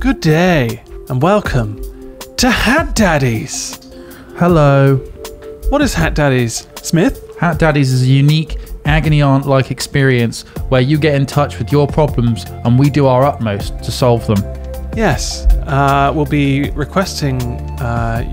Good day and welcome to Hat Daddies. Hello. What is Hat Daddies, Smith? Hat Daddies is a unique Agony aunt-like experience where you get in touch with your problems and we do our utmost to solve them. Yes, we'll be requesting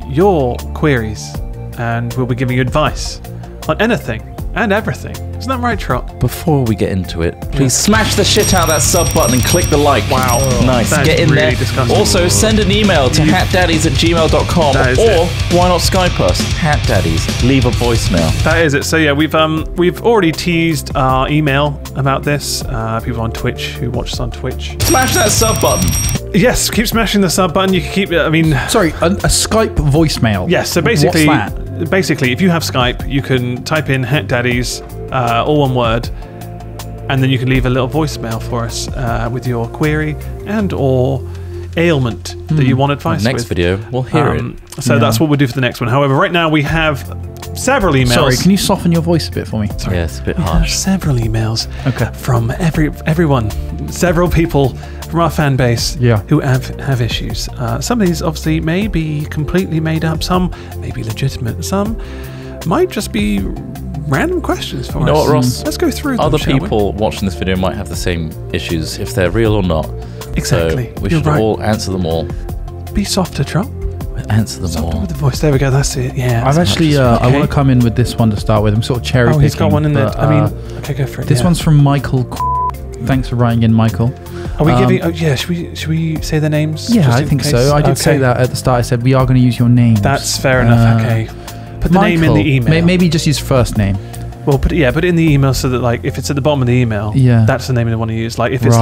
your queries and we'll be giving you advice on anything and everything. Isn't that right, Trot? Before we get into it, please smash the shit out of that sub button and click the like. Wow. Nice. Get in really there. disgusting. Also, send an email to hatdaddies@gmail.com or why not Skype us? Hat Daddies. Leave a voicemail. That is it. So yeah, we've already teased our email about this. People on Twitch who watch us on Twitch. Smash that sub button. Yes, keep smashing the sub button. You can keep. I mean, Sorry, a Skype voicemail. yes. So basically, what's that? Basically, if you have Skype, you can type in Hat Daddies, all one word, and then you can leave a little voicemail for us with your query and or ailment that you want advice Next with. video, we'll hear it. So that's what we'll do for the next one. However, right now we have several emails. Sorry, can you soften your voice a bit for me? Sorry. Yeah, it's a bit We have harsh. several emails Okay. from everyone, several people from our fan base who have issues. Some of these obviously may be completely made up, some may be legitimate, some might just be random questions for us. You know what, Ross? Let's go through them, Other shall we? people watching this video might have the same issues, if they're real or not. Exactly. So we You're should right. all answer them all. Be softer, Trump. Answer them Softer all. with the voice. There we go. That's it. Yeah. I've actually, I Okay. want to come in with this one to start with. I'm sort of cherry picking. Oh, he's got one in there. but, I mean, okay, go for it. this yeah. one's from Michael. Thanks for writing in, Michael. Are we giving? Oh, yeah. Should we say the names? Yeah, just I in think case? so. I did say Okay. that at the start. I said we are going to use your names. That's fair enough. Okay. Put the name in the email. Maybe just use first name. Well, put it in the email so that like if it's at the bottom of the email, that's the name they want to use. Like if it's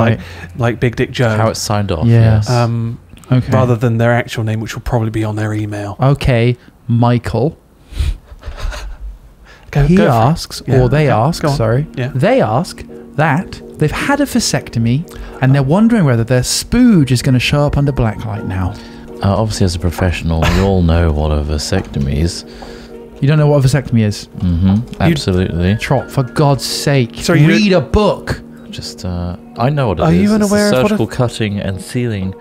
like Big Dick Joe, How it's signed off. Yeah. Yes. Okay. rather than their actual name, which will probably be on their email. Okay, Michael. Go He for it. asks, Yeah, or they okay, ask, go on. sorry. Yeah. They ask that they've had a vasectomy and they're wondering whether their spooge is going to show up under blacklight now. Obviously, as a professional, we all know what a vasectomy is. You don't know what a vasectomy is? Mm-hmm. Absolutely. Trot, for God's sake, Sorry, you read a book. Just, I know what it is. Are you unaware it's of a what surgical cutting and sealing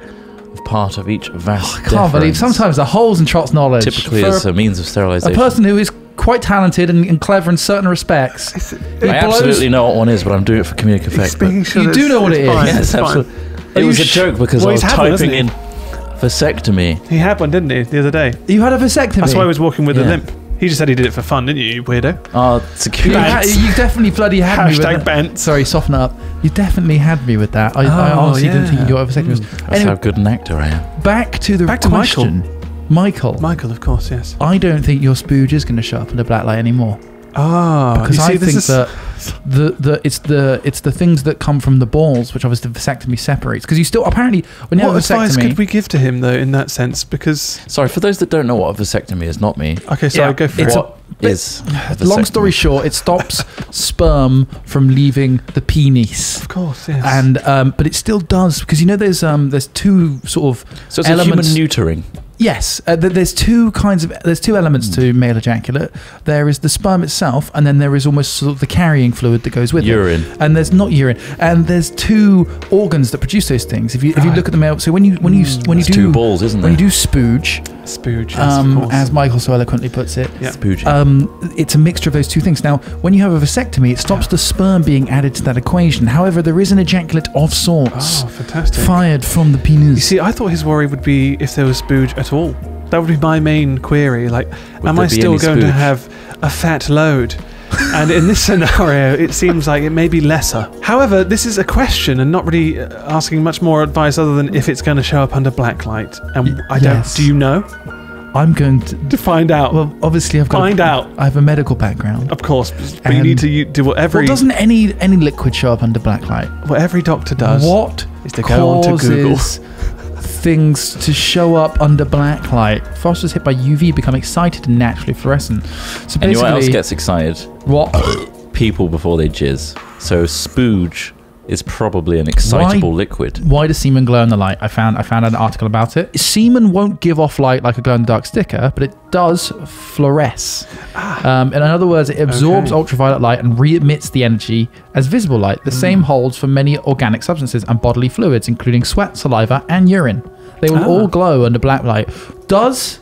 of part of each vas. I can't believe sometimes the holes in Trot's knowledge. Typically, for as a means of a sterilization. person who is quite talented and clever in certain respects. I absolutely know what one is, but I'm doing it for comedic effect. But Sure You do know what it is. fine, yes, it's fine. absolutely. Are It you was a joke because Well, I was he's had one, typing in hasn't vasectomy. He had one, didn't he, the other day? You had a vasectomy. That's why he was walking with a Yeah. limp. He just said he did it for fun, didn't you weirdo? Oh, security. You definitely bloody had me with Hashtag that. bent. Sorry, soften up. You definitely had me with that. I honestly didn't think you knew what a vasectomy was. That's Anyway, how good an actor I am. back to the Back to question. Michael. Michael, of course, yes. I don't think your spooge is going to show up in the blacklight anymore. Ah, Because I think that it's the things that come from the balls, which obviously the vasectomy separates. Because you still apparently when you What have a advice vasectomy, could we give to him though in that sense? Because Sorry, for those that don't know what a vasectomy is, not me. okay, so Yeah, I go for it's it. What is a long vasectomy? story short, it stops sperm from leaving the penis. Of course, yes. And but it still does because you know there's two sort of So it's a human elements. neutering. Yes, there's two elements to male ejaculate. There is the sperm itself, and then there is almost sort of the carrying fluid that goes with Urine. it. And there's not urine, and there's two organs that produce those things. If you look at the male, so when you There's do two balls, isn't there? when you do spooge, Spooge, yes, of course. as Michael so eloquently puts it, Yeah. Spooging. it's a mixture of those two things. Now, when you have a vasectomy, it stops the sperm being added to that equation. However, there is an ejaculate of sorts Oh, fantastic. fired from the penis. You see, I thought his worry would be if there was spooge at all. That would be my main query. Like, am there I be still any going to spooge? have a fat load? And in this scenario, it seems like it may be lesser. However, this is a question and not really asking much more advice other than if it's going to show up under blacklight. And I don't. Yes. Do you know? I'm going To find out. Well, obviously, I've got Find out. I have a medical background. Of course, but you need to do what every Well, doesn't any liquid show up under blacklight? what every doctor does. What is to go onto Google. causes things to show up under blacklight? Phosphorus hit by UV become excited and naturally fluorescent. So And you know what else basically, gets excited? what? People before they jizz. So spooge is probably an excitable liquid. Why does semen glow in the light? I found an article about it. Semen won't give off light like a glow-in-the-dark sticker, but it does fluoresce. In other words, it absorbs ultraviolet light and re-emits the energy as visible light. The same holds for many organic substances and bodily fluids, including sweat, saliva, and urine. They will all glow under black light. Does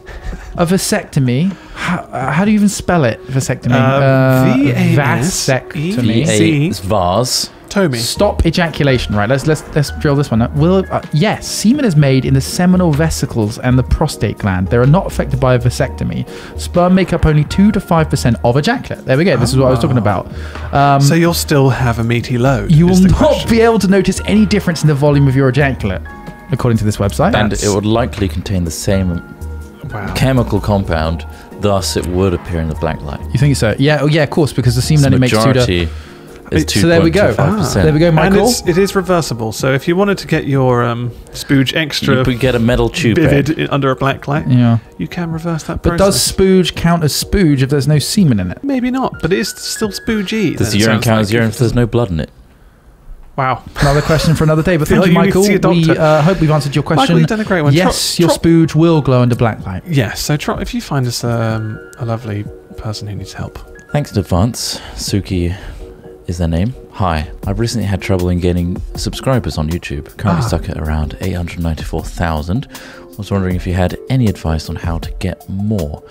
a vasectomy... How do you even spell it? Vasectomy. Vasectomy. It's vase. Tommy. Stop ejaculation. Right, let's drill this one. Yes, semen is made in the seminal vesicles and the prostate gland. They are not affected by a vasectomy. Sperm make up only 2 to 5% of ejaculate. There we go. This is what I was talking about. So you'll still have a meaty load. You will not be able to notice any difference in the volume of your ejaculate, according to this website. And it would likely contain the same chemical compound. Thus, it would appear in the black light. You think so? Yeah. Of course, because the semen only makes 2 to... So there we go. There we go, Michael. And it is reversible. So if you wanted to get your spooge extra, you could get a metal tube vivid under a black light. You can reverse that process. But does spooge count as spooge if there's no semen in it? Maybe not, but it is still spoogey. Does the urine count as urine if there's no blood in it? Wow. Another question for another day. But thank you, Michael. We hope we've answered your question. Michael, you've done a great one. Yes, your spooge will glow under black light. Yes. So if you find us a lovely person who needs help. Thanks in advance. Suki is their name. Hi, I've recently had trouble in gaining subscribers on YouTube. Currently stuck at around 894,000. I was wondering if you had any advice on how to get more.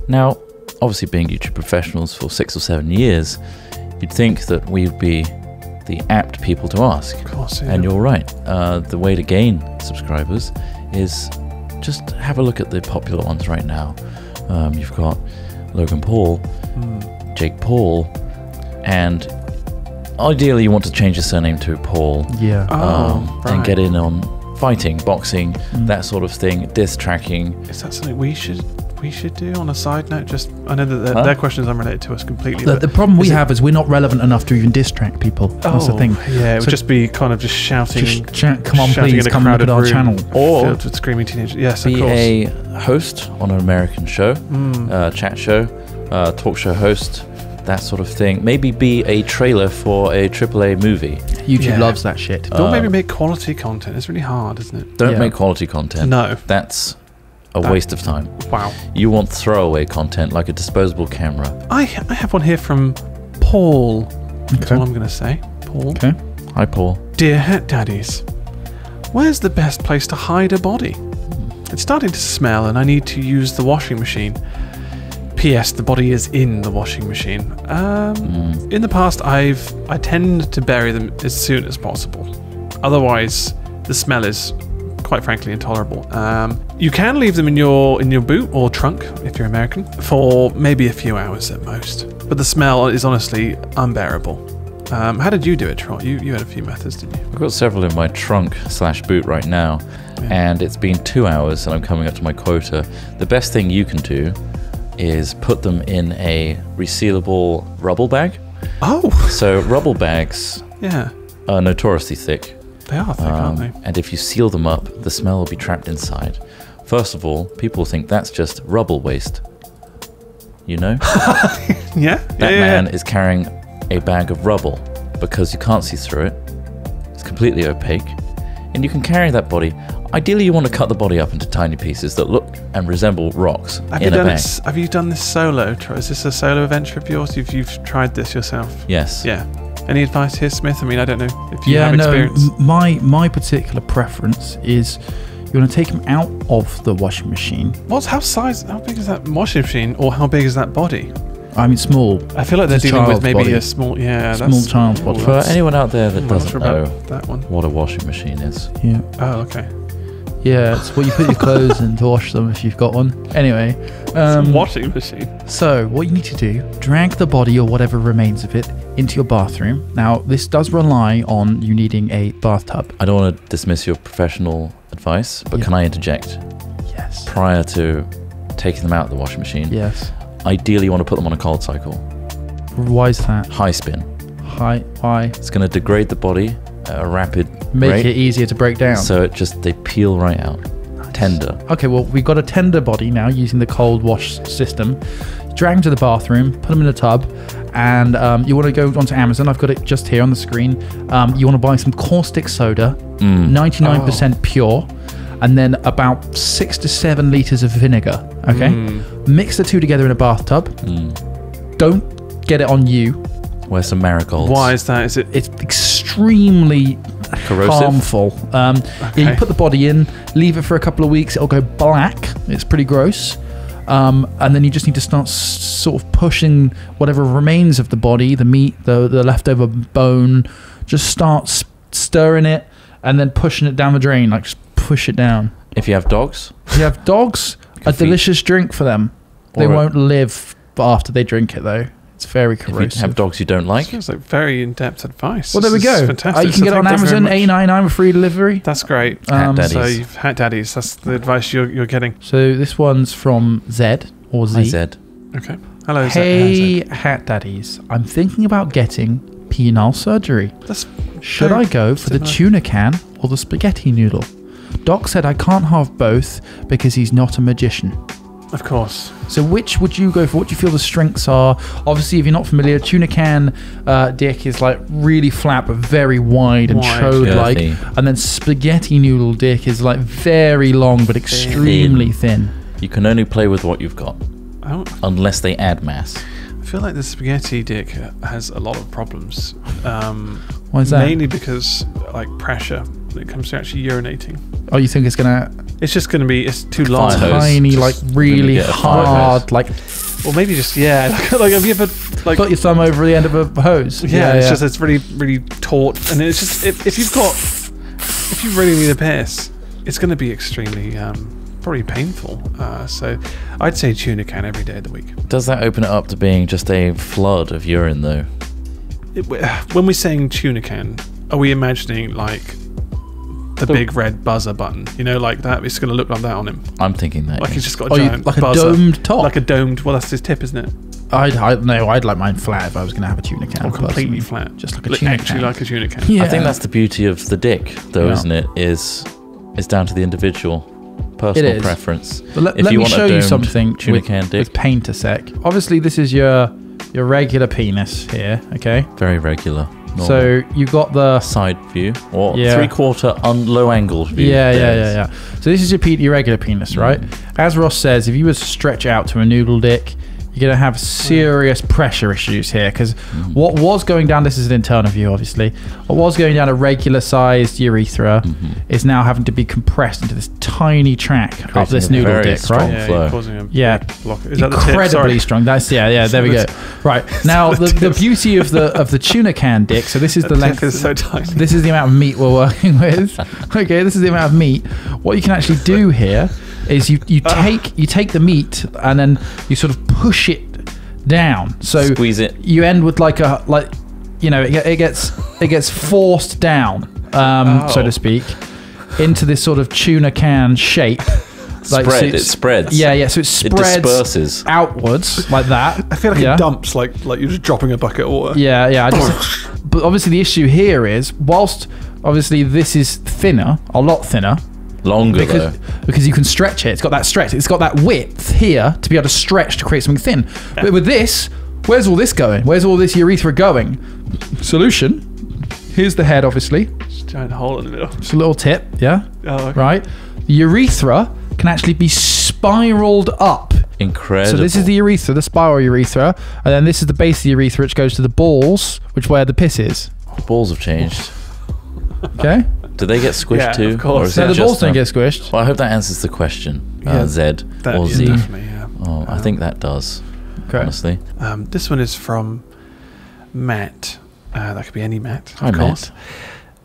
Now, obviously being YouTube professionals for 6 or 7 years, you'd think that we'd be the apt people to ask. Of course, yeah. And you're right. The way to gain subscribers is just have a look at the popular ones right now. You've got Logan Paul, Jake Paul, and ideally you want to change your surname to Paul. Yeah. And get in on fighting, boxing, that sort of thing, diss tracking. Is that something we should do on a side note? Just I know that their questions are unrelated to us completely. The problem we have is we're not relevant enough to even diss track people. That's the thing. Yeah, it would just be kind of just shouting. Come on, please, come look at our channel. Or filled with screaming teenagers. Yes, of be course. a host on an American show, chat show, talk show host, that sort of thing. Maybe be a trailer for a AAA movie. YouTube loves that shit. Don't maybe make quality content. It's really hard, isn't it? Don't make quality content. No. That's a waste of time. Wow. You want throwaway content like a disposable camera. I have one here from Paul. That's all I'm going to say. Paul. Okay. Hi, Paul. Dear Hat Daddies, where's the best place to hide a body? It's starting to smell and I need to use the washing machine. P.S. The body is in the washing machine. In the past, I tend to bury them as soon as possible. Otherwise, the smell is, quite frankly, intolerable. You can leave them in your boot or trunk if you're American for maybe a few hours at most. But the smell is honestly unbearable. How did you do it, Trot? You had a few methods, didn't you? I've got several in my trunk/boot right now, and it's been 2 hours, and I'm coming up to my quota. The best thing you can do is put them in a resealable rubble bag. Oh! So rubble bags are notoriously thick. They are thick, aren't they? And if you seal them up, the smell will be trapped inside. First of all, people think that's just rubble waste. You know? That man is carrying a bag of rubble because you can't see through it. It's completely opaque. And you can carry that body. Ideally, you want to cut the body up into tiny pieces that look and resemble rocks in a bag. Have you done this solo? Is this a solo adventure of yours? You've tried this yourself? Yes. Yeah. Any advice here, Smith? I mean, I don't know if you have experience. My particular preference is you want to take them out of the washing machine. How big is that washing machine, or how big is that body? I mean, small. I feel like they're dealing with maybe a small, small child's body. For anyone out there that doesn't know that one, what a washing machine is. Yeah. Oh, okay. Yeah, it's what you put your clothes in to wash them if you've got one. Anyway. Washing machine. So, what you need to do, drag the body or whatever remains of it into your bathroom. Now, this does rely on you needing a bathtub. I don't want to dismiss your professional advice, but can I interject? Yes. Prior to taking them out of the washing machine, yes. Ideally, you want to put them on a cold cycle. Why is that? High spin. Why? It's going to degrade the body at a rapid Make rate. it easier to break down. So they peel right out. Tender. Okay, well, we've got a tender body now using the cold wash system. Drag them to the bathroom, put them in a tub, and you want to go onto Amazon. I've got it just here on the screen. You want to buy some caustic soda, 99% pure, and then about 6 to 7 litres of vinegar. Okay? Mix the two together in a bathtub. Don't get it on you. Wear some marigolds. Why is that? It's extremely corrosive, harmful. Yeah, you put the body in, leave it for a couple of weeks. It'll go black. It's pretty gross. And then you just need to start sort of pushing whatever remains of the body, the meat, the leftover bone. Just start stirring it and then pushing it down the drain. Like, just push it down. If you have dogs? If you have dogs, a delicious drink for them. They won't live after they drink it, though. It's very corrosive. If you have dogs you don't like? Sounds like very in-depth advice. Well, there we go. Fantastic. You can get it on Amazon, $8.99 with free delivery. That's great. Hat Daddies. So you've Hat Daddies. That's the advice you're getting. So this one's from Zed, or Z. Hi, Zed. Okay. Hello, Hey, Zed. Hat Daddies. I'm thinking about getting penile surgery. Should I go for the tuna can or the spaghetti noodle? Doc said I can't have both because he's not a magician. Of course. So which would you go for? What do you feel the strengths are? Obviously, if you're not familiar, tuna can dick is like really flat but very wide and chode-like. And then spaghetti noodle dick is like very long but extremely thin. You can only play with what you've got. Unless they add mass. I feel like the spaghetti dick has a lot of problems. Why is that? Mainly because like pressure when it comes to actually urinating. Oh, you think it's gonna... It's just going to be... It's too long. Tiny, like really hard, like... Or maybe just, like have you ever... like put your thumb over the end of a hose? Yeah, it's just, it's really, really taut. And it's just, if you really need a piss, it's going to be extremely, probably painful. So I'd say tuna can every day of the week. Does that open it up to being just a flood of urine, though? When we're saying tuna can, are we imagining, like... the big red buzzer button, you know, like that. It's going to look like that on him. I'm thinking that. Like he's just got a giant like buzzer. a domed top. Like a domed. Well, that's his tip, isn't it? I'd like mine flat if I was going to have a tuna can. Or completely flat, just like a tuna can. Actually, like a tuna can. Yeah. I think that's the beauty of the dick, though, isn't it? Is down to the individual, personal preference. But let me show you something with paint a sec. Obviously, this is your regular penis here. Okay. Very regular. Normal. So you've got the side view or 3/4 low angled view. Yeah. So this is your regular penis, right? As Ross says, if you were to stretch out to a noodle dick, you're going to have serious pressure issues here because what was going down, this is an internal view obviously, what was going down a regular sized urethra is now having to be compressed into this tiny track up this noodle dick, right? Block. Is that incredibly strong. That's there we go. Right, now the beauty of the tuna can dick, so this is the length, is so tiny. This is the amount of meat we're working with. Okay, this is the amount of meat. What you can actually do here is you take the meat and then you sort of push it down. So squeeze it. You end with it gets forced down, so to speak, into this sort of tuna can shape. It spreads. Yeah. So it spreads. It disperses outwards like that. I feel like it dumps, like you're just dropping a bucket of water. Yeah. But obviously the issue here is, whilst obviously this is thinner, a lot thinner. Longer because you can stretch it. It's got that stretch. It's got that width here to be able to stretch to create something thin. Yeah. But with this, where's all this going? Where's all this urethra going? Solution. Here's the head, obviously. Just a giant hole in the middle. Just a little tip, yeah? Oh, okay. Right? The urethra can actually be spiraled up. Incredible. So this is the urethra, the spiral urethra, and then this is the base of the urethra, which goes to the balls, which where the piss is. The balls have changed. Okay? Do they get squished too? Of course. No, the balls don't get squished. Well, I hope that answers the question. Zed or Z. Definitely, yeah. Oh, I think that does. Okay. Honestly. This one is from Matt. That could be any Matt, of course. Matt.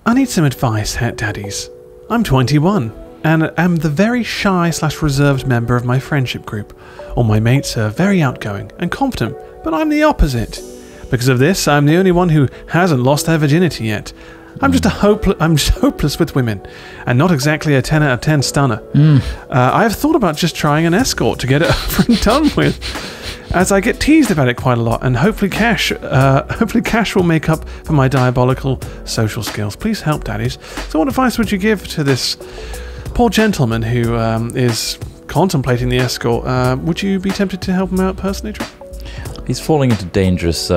I need some advice, Hat Daddies. I'm 21 and am the very shy/reserved member of my friendship group. All my mates are very outgoing and confident, but I'm the opposite. Because of this, I'm the only one who hasn't lost their virginity yet. I'm just hopeless with women, and not exactly a 10 out of 10 stunner. I have thought about just trying an escort to get it over and done with, as I get teased about it quite a lot, and hopefully cash will make up for my diabolical social skills. Please help, Daddies. So what advice would you give to this poor gentleman who is contemplating the escort, would you be tempted to help him out personally, Trip? He's falling into dangerous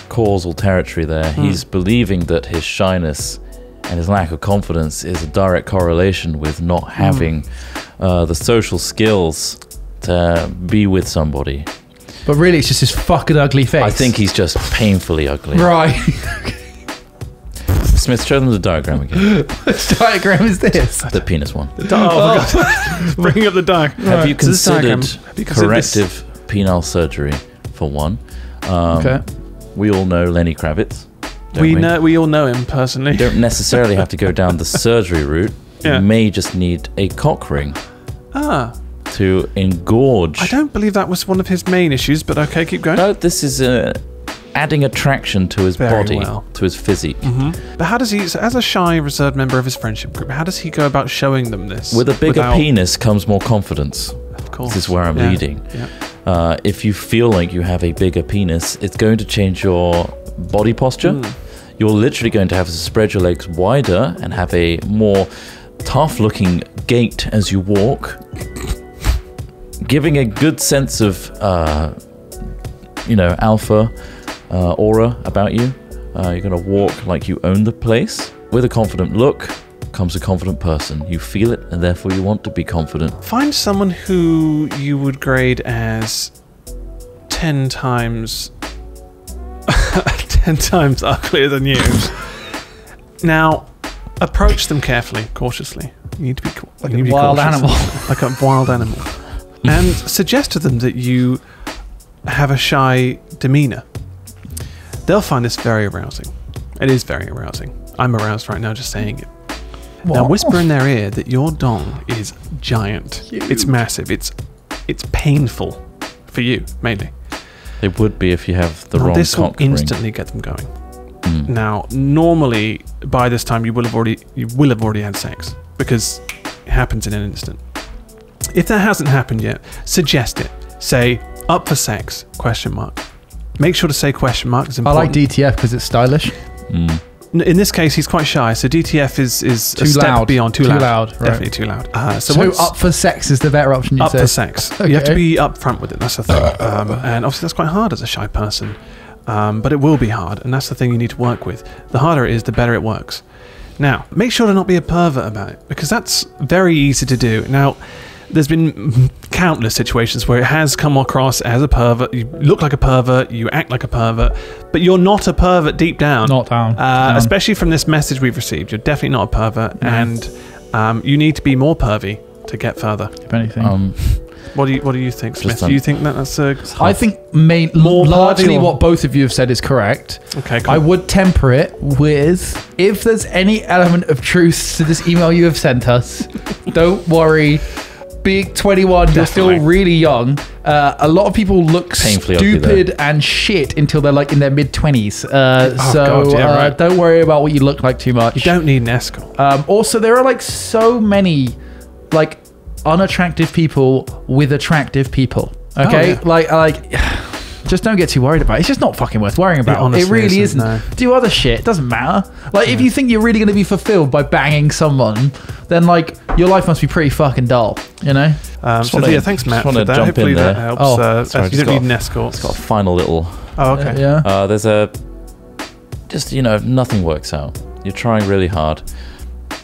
causal territory there. He's believing that his shyness and his lack of confidence is a direct correlation with not having the social skills to be with somebody. But really, it's just his fucking ugly face. I think he's just painfully ugly. Right. Smith, show them the diagram again. Which diagram is this? The penis one. Bringing up the diagram. Have you considered corrective penile surgery, for one? Okay. We all know Lenny Kravitz. We all know him personally. You don't necessarily have to go down the surgery route. You may just need a cock ring. To engorge. I don't believe that was one of his main issues, but okay, keep going. No, this is adding attraction to his body, to his physique. But how does he, so as a shy, reserved member of his friendship group, how does he go about showing them this? With a bigger penis comes more confidence. Of course. This is where I'm leading. Yeah. If you feel like you have a bigger penis, it's going to change your body posture. You're literally going to have to spread your legs wider and have a more tough-looking gait as you walk, giving a good sense of, alpha aura about you. You're going to walk like you own the place. With a confident look comes a confident person. You feel it, and therefore you want to be confident. Find someone who you would grade as 10 times uglier than you. Now, approach them carefully, cautiously. You need to be like a wild animal. Like a wild animal. And suggest to them that you have a shy demeanor. They'll find this very arousing. It is very arousing. I'm aroused right now just saying it. What? Now whisper in their ear that your dong is giant. It's massive. It's painful for you, mainly. It would be if you have the wrong this will cock ring. instantly get them going. Now, normally by this time you will have already had sex because it happens in an instant. If that hasn't happened yet, suggest it. Say up for sex ? Make sure to say ? It's important. I like DTF because it's stylish. In this case, he's quite shy, so DTF is too a step loud. Too loud. Right. Definitely too loud. So up for sex is the better option. Up for sex. Okay. You have to be upfront with it. That's the thing. And obviously that's quite hard as a shy person. But it will be hard, and that's the thing you need to work with. The harder it is, the better it works. Now, make sure to not be a pervert about it, because that's very easy to do. Now, there's been countless situations where it has come across as a pervert. You look like a pervert, you act like a pervert, but you're not a pervert deep down. Not down. Especially from this message we've received. You're definitely not a pervert, and you need to be more pervy to get further. If anything. What do you think, Smith? Do you think that's a... I think largely what both of you have said is correct. Okay, cool. I would temper it with, if there's any element of truth to this email you have sent us, don't worry. Being 21, you're still really young. A lot of people look stupid and shit until they're like in their mid-20s. Don't worry about what you look like too much. You don't need an escort. Also, there are like so many like unattractive people with attractive people. Okay, like just don't get too worried about it. It's just not fucking worth worrying about. It really isn't. No. Do other shit. It doesn't matter. Like if you think you're really going to be fulfilled by banging someone, then like your life must be pretty fucking dull. You know. Thanks, Matt. For that. Hopefully that helps. Sorry, you don't need an escort. It's got a final little. Oh, okay. There's nothing works out. You're trying really hard.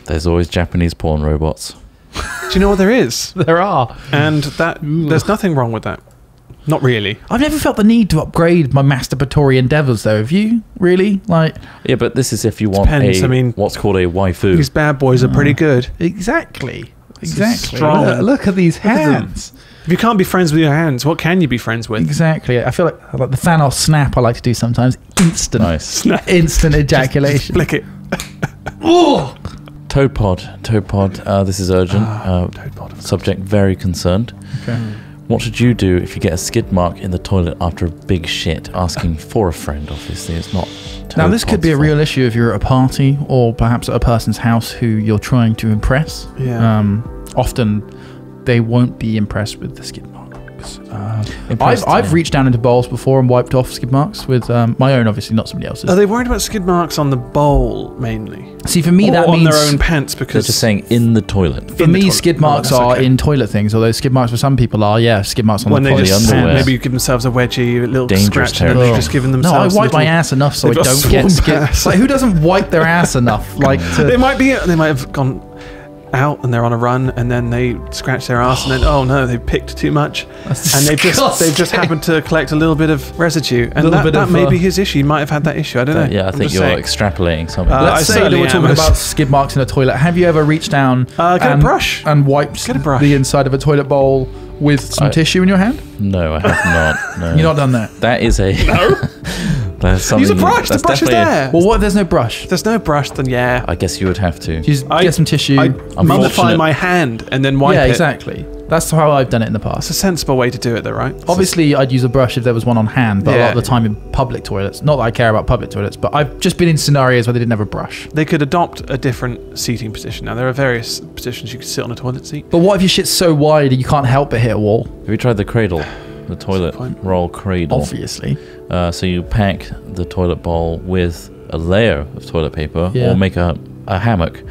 There's always Japanese porn robots. Do you know what there is? There are. And there's nothing wrong with that. Not really. I've never felt the need to upgrade my masturbatory endeavours, though. Have you? Really? Yeah, but this is if you want what's called a waifu. These bad boys are pretty good. Exactly. Strong. Look at these hands. If you can't be friends with your hands, what can you be friends with? Exactly. I feel like the Thanos snap I like to do sometimes. Instant. Nice. Instant ejaculation. Just flick it. Oh! Toad pod. This is urgent. Toad pod. Subject very concerned. Okay. What should you do if you get a skid mark in the toilet after a big shit? Asking for a friend, obviously. It's not... Now, this could be a real issue if you're at a party or perhaps at a person's house who you're trying to impress. Yeah. Often, they won't be impressed with the skid mark. marks. I've reached down into bowls before and wiped off skid marks with my own, obviously, not somebody else's. Are they worried about skid marks on the bowl mainly? See, for me, that means on their own pants, because they're just saying in the toilet. For me, skid marks are in toilet things, although skid marks for some people are, skid marks on the toilet. Underwear. Maybe you give themselves a wedgie, a little Dangerous scratch, and they've just given themselves. No, I wipe my ass enough so I don't get skid. Like, who doesn't wipe their ass enough? Like, they might have gone out and they're on a run, and then they scratch their ass, and then they picked too much, and they've just happened to collect a little bit of residue, and that may be his issue. He might have had that issue. I don't know. Yeah, I think you're extrapolating something. Let's say that we're talking about skid marks in a toilet. Have you ever reached down get a brush and wiped the inside of a toilet bowl with some tissue in your hand? No, I have not. No. You've not done that. That is a use a brush. The brush is there. Well, what if there's no brush? If there's no brush, then I guess you would have to. Just get some tissue. I mummify my hand and then wipe it. Yeah, exactly. That's how I've done it in the past. It's a sensible way to do it, though, right? Obviously, I'd use a brush if there was one on hand, but a lot of the time in public toilets, not that I care about public toilets, but I've just been in scenarios where they didn't have a brush. They could adopt a different seating position. Now, there are various positions you could sit on a toilet seat. But what if your shit's so wide and you can't help but hit a wall? Have you tried the cradle? The toilet roll cradle. Obviously. So you pack the toilet bowl with a layer of toilet paper, or make a hammock,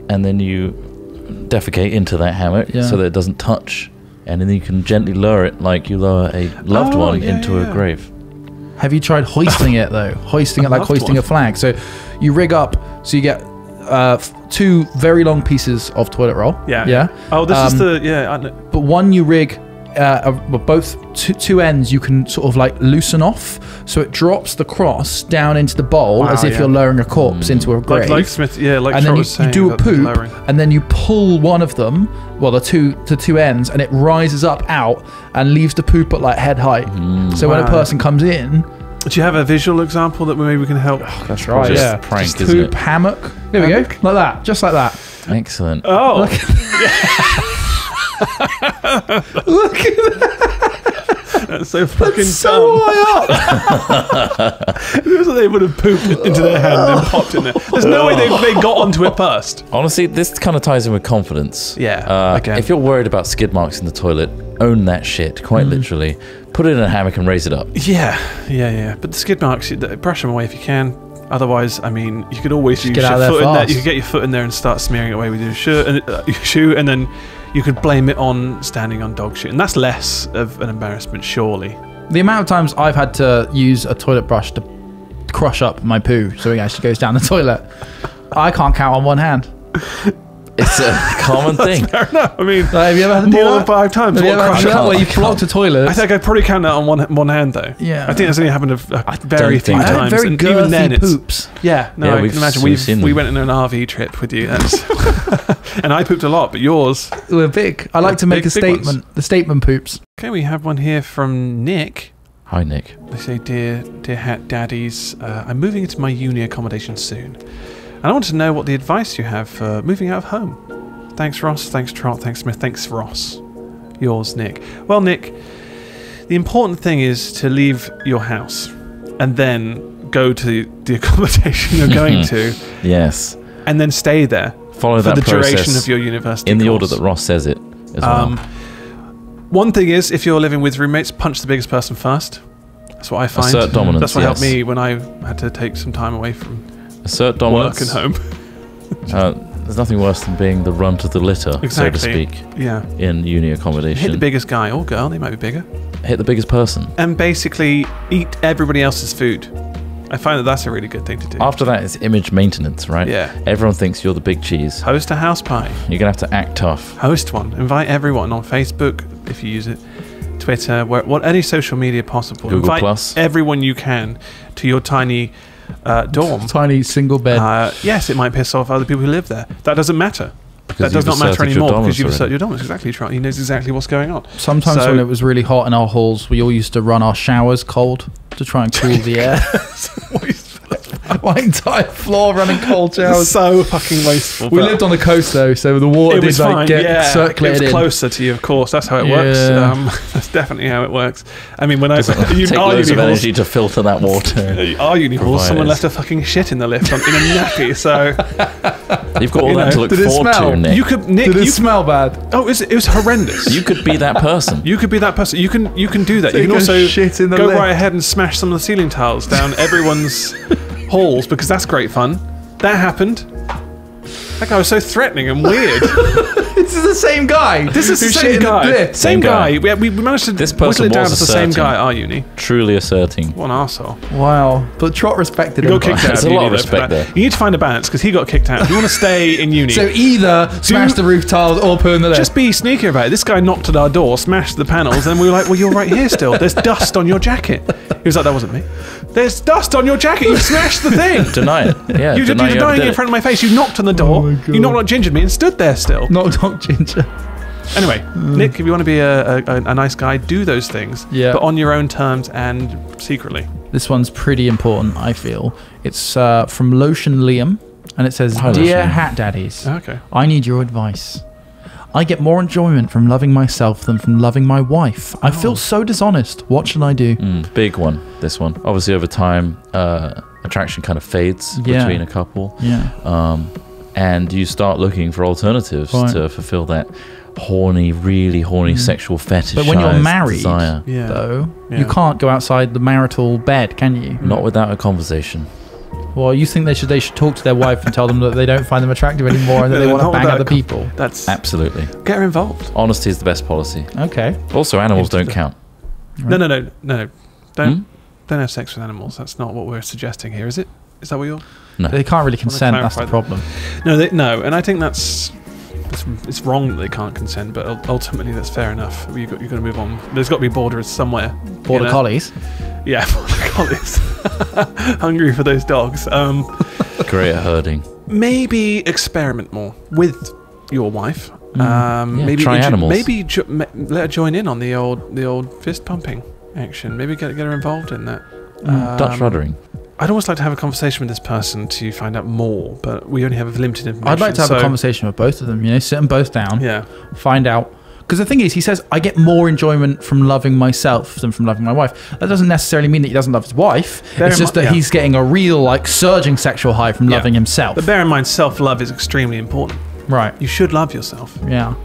and then you defecate into that hammock so that it doesn't touch, and then you can gently lower it like you lower a loved one into a grave. Have you tried hoisting it though? Hoisting it like hoisting a flag. So you rig up, so you get 2 very long pieces of toilet roll. Yeah. Oh, this is the I know. But one you rig. Both two ends you can sort of like loosen off, so it drops the cross down into the bowl as if you're lowering a corpse into a grave. Like Smith, like and then you do a poop, and then you pull one of them, the two ends, and it rises up out and leaves the poop at like head height. So when a person comes in. Do you have a visual example that maybe we can help? That's right. Just prank, just poop hammock. There we go, like that, just like that. Excellent. Oh. Look at that. That's so fucking dumb. So high up. It was like they would have pooped into their hand and popped in there. There's no way they got onto it first. Honestly, this kind of ties in with confidence. Yeah. If you're worried about skid marks in the toilet, own that shit, quite literally. Put it in a hammock and raise it up. Yeah. But the skid marks, brush them away if you can. Otherwise, I mean, you could always use your foot in there. You could get your foot in there and start smearing it away with your shoe, and then you could blame it on standing on dog shit, and that's less of an embarrassment, surely. The amount of times I've had to use a toilet brush to crush up my poo so it actually goes down the toilet, I can't count on one hand. It's a common thing. Fair enough. I mean, have you ever had to more than 5 times? Have you ever had that where you blocked a toilet? I think I'd probably count that on one hand, though. Yeah. I think that's only happened very few times. I had very girthy poops. I can imagine. We went on an RV trip with you, and I pooped a lot, but yours were big. I like to make a statement. Ones. The statement poops. Okay, we have one here from Nick. Hi, Nick. They say, dear Hat Daddies, I'm moving into my uni accommodation soon. And I want to know what the advice you have for moving out of home. Thanks, Ross. Thanks, Trot. Thanks, Smith. Thanks, Ross. Yours, Nick. Well, Nick, the important thing is to leave your house and then go to the accommodation you're going to. Yes. And then stay there. Follow for that the process duration of your university in the course. order that Ross says it as well. One thing is, if you're living with roommates, punch the biggest person first. That's what I find. Assert dominance. That's what helped me when I had to take some time away from assert dominance. Work and home. There's nothing worse than being the runt of the litter, so to speak. Yeah. In uni accommodation. Hit the biggest guy or girl, they might be bigger. Hit the biggest person. And basically eat everybody else's food. I find that that's a really good thing to do. After that, it's image maintenance, right? Yeah. Everyone thinks you're the big cheese. Host a house party. You're going to have to act tough. Host one. Invite everyone on Facebook, if you use it. Twitter, any social media possible. Google Invite Plus. everyone you can to your tiny dorm. Tiny single bed. Yes, it might piss off other people who live there. That doesn't matter. That does not matter anymore because you've asserted your dominance. Exactly, he knows exactly what's going on. Sometimes when it was really hot in our halls, we all used to run our showers cold to try and cool the air. My entire floor running cold showers. So fucking wasteful. We lived on the coast though, so the water did like get circulated. It was closer to you, of course. That's how it works. That's definitely how it works. I mean, when I take loads of energy to filter that water. Our uni halls, someone left a fucking shit in the lift in a nappy. So you've got all that to look forward to, Nick. You could, Nick. Did it smell bad? Oh, it was horrendous. You could be that person. You could be that person. You can do that. So you can also shit in the go lift. right ahead and smash some of the ceiling tiles down everyone's halls, because that's great fun. That happened. That guy was so threatening and weird. This is the same guy. This is the who same shit in the guy. lift. Same guy. We managed to whittle it down to the same guy at our uni. Truly asserting. What an arsehole. Wow. But Trot respected He him. got kicked out. There's a lot of respect there. You need to find a balance, because he got kicked out. If you want to stay in uni, So either smash the roof tiles or poo in the lift. just be sneaky about it. This guy knocked at our door, smashed the panels, and we were like, well, you're right here still. There's dust on your jacket. He was like, that wasn't me. There's dust on your jacket. You smashed the thing. Deny it. Yeah, You're denying it in front of my face. You knocked on the door. You knocked gingered me and stood there still. Not Ginger. Anyway, Nick, if you want to be a nice guy, do those things. Yeah. But on your own terms and secretly. This one's pretty important, I feel. It's from Lotion Liam, and it says, Hi, Dear Lotion. Hat Daddies, Okay. I need your advice. I get more enjoyment from loving myself than from loving my wife. I feel so dishonest. What should I do? Big one, this one. Obviously, over time, attraction kind of fades between a couple. Yeah. And you start looking for alternatives to fulfill that really horny sexual fetish. But when you're married, desire. though, you can't go outside the marital bed, can you? Not without a conversation. Well, you think they should talk to their wife and tell them that they don't find them attractive anymore and that they want to bang other people? That's Absolutely. Get her involved. Honesty is the best policy. Okay. Also, animals don't count. Right. No. Don't have sex with animals. That's not what we're suggesting here, is it? Is that what you're? No. They can't really consent. That's the problem. No, and I think it's wrong that they can't consent, but ultimately that's fair enough. You've got to move on. There's got to be borders somewhere. Border collies. Yeah, border collies. Hungry for those dogs. Great at herding. Maybe experiment more with your wife. Maybe try animals. Maybe let her join in on the old fist pumping action. Maybe get her involved in that. Dutch ruddering. I'd always like to have a conversation with this person to find out more, but we only have limited information. I'd like to have a conversation with both of them, sit them both down, find out. Because the thing is, he says, I get more enjoyment from loving myself than from loving my wife. That doesn't necessarily mean that he doesn't love his wife. It's just that he's getting a real, surging sexual high from loving himself. But bear in mind, self-love is extremely important. Right. You should love yourself. Yeah.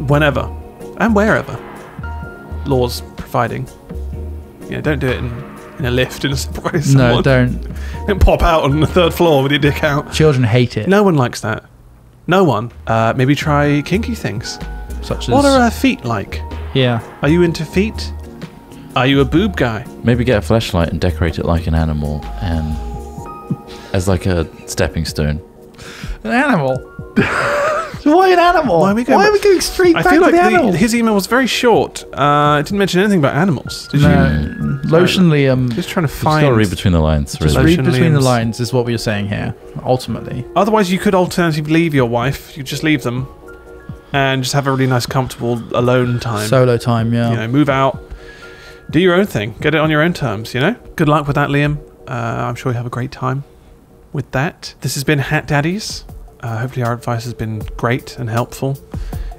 Whenever and wherever. Laws providing. Don't do it in a lift in a surprise. No, don't pop out on the third floor with your dick out. Children hate it. No one likes that. No one. Maybe try kinky things. Such as... What are her feet like? Yeah. Are you into feet? Are you a boob guy? Maybe get a fleshlight and decorate it like an animal, and as like a stepping stone. An animal? Why an animal? Why are we going straight back to the animals? His email was very short. It didn't mention anything about animals. Did you? Lotion Liam. Just trying to find. Just got to read between the lines. Just read between the lines is what we're saying here. Ultimately. Otherwise, you could alternatively leave your wife. You just leave them, and just have a really nice, comfortable alone time. Solo time, yeah. Move out, do your own thing, get it on your own terms. Good luck with that, Liam. I'm sure you have a great time with that. This has been Hat Daddies. Hopefully our advice has been great and helpful.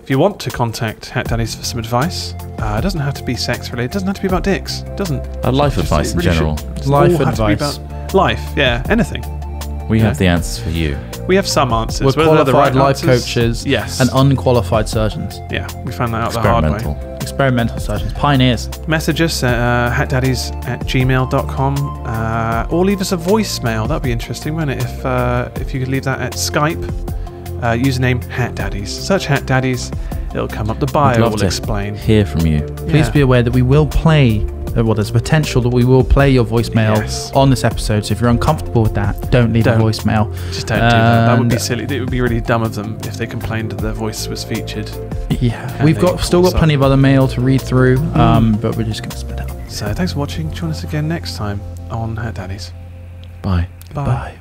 If you want to contact Hat Daddies for some advice, it doesn't have to be sex related. It doesn't have to be about dicks. It doesn't. Life advice in general. Life advice. Life, yeah, anything. We have the answers for you. We have some answers. We're qualified life coaches, yes, and unqualified surgeons. Yeah, we found that out the hard way. Experimental surgeons, pioneers. Message us at hatdaddies@gmail.com or leave us a voicemail. That'd be interesting, wouldn't it? If you could leave that at Skype, username Hat Daddies. Search Hat Daddies, it'll come up. The bio will explain. Hear from you. Please be aware that we will play. There's a potential that we will play your voicemail on this episode. So if you're uncomfortable with that, don't leave a voicemail. Just don't do that. That would be silly. It would be really dumb of them if they complained that their voice was featured. Yeah, we've still got plenty of other mail to read through, but we're just going to split up. So thanks for watching. Join us again next time on Hat Daddies. Bye. Bye.